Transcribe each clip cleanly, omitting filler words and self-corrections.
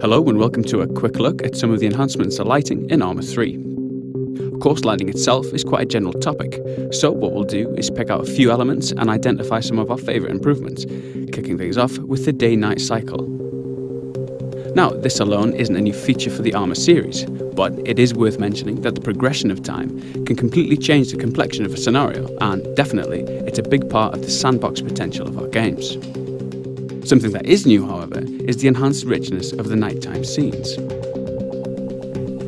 Hello and welcome to a quick look at some of the enhancements to lighting in Arma 3. Of course, lighting itself is quite a general topic, so what we'll do is pick out a few elements and identify some of our favourite improvements, kicking things off with the day-night cycle. Now, this alone isn't a new feature for the Arma series, but it is worth mentioning that the progression of time can completely change the complexion of a scenario, and definitely, it's a big part of the sandbox potential of our games. Something that is new, however, is the enhanced richness of the nighttime scenes.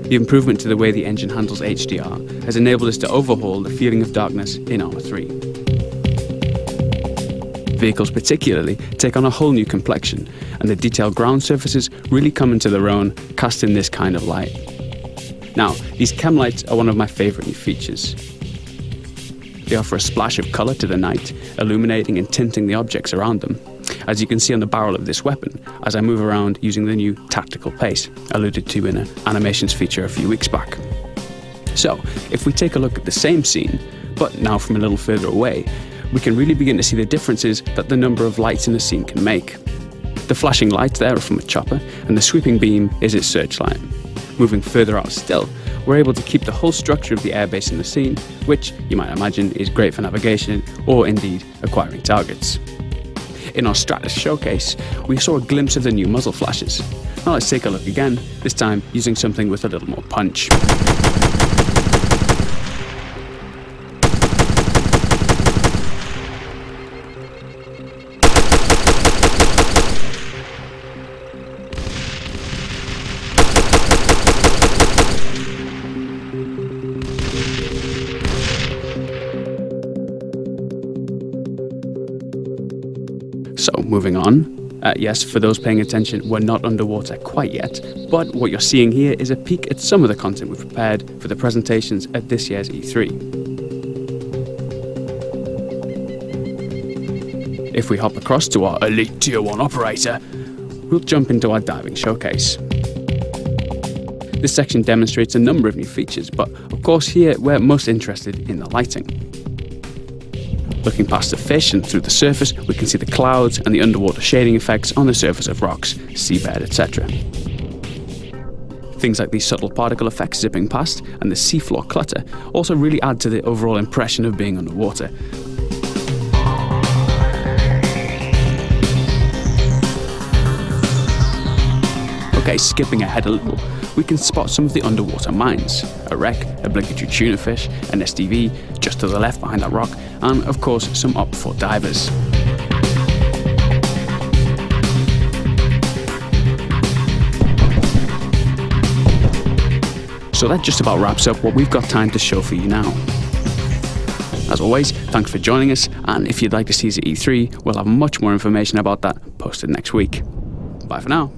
The improvement to the way the engine handles HDR has enabled us to overhaul the feeling of darkness in Arma 3. Vehicles particularly take on a whole new complexion, and the detailed ground surfaces really come into their own, casting this kind of light. Now, these chem lights are one of my favourite new features. They offer a splash of colour to the night, illuminating and tinting the objects around them, as you can see on the barrel of this weapon as I move around using the new tactical pace, alluded to in an animations feature a few weeks back. So, if we take a look at the same scene, but now from a little further away, we can really begin to see the differences that the number of lights in a scene can make. The flashing lights there are from a chopper, and the sweeping beam is its searchlight. Moving further out still, we're able to keep the whole structure of the airbase in the scene, which you might imagine is great for navigation or indeed acquiring targets. In our Stratus showcase, we saw a glimpse of the new muzzle flashes. Now let's take a look again, this time using something with a little more punch. So, moving on. Yes, for those paying attention, we're not underwater quite yet, but what you're seeing here is a peek at some of the content we've prepared for the presentations at this year's E3. If we hop across to our elite Tier 1 operator, we'll jump into our diving showcase. This section demonstrates a number of new features, but of course here we're most interested in the lighting. Looking past the fish and through the surface, we can see the clouds and the underwater shading effects on the surface of rocks, seabed, etc. Things like these subtle particle effects zipping past and the seafloor clutter also really add to the overall impression of being underwater. Okay, skipping ahead a little, we can spot some of the underwater mines. A wreck, obligatory tuna fish, an STV just to the left behind that rock, and of course some Op-4 divers. So that just about wraps up what we've got time to show for you now. As always, thanks for joining us, and if you'd like to see us at E3, we'll have much more information about that posted next week. Bye for now.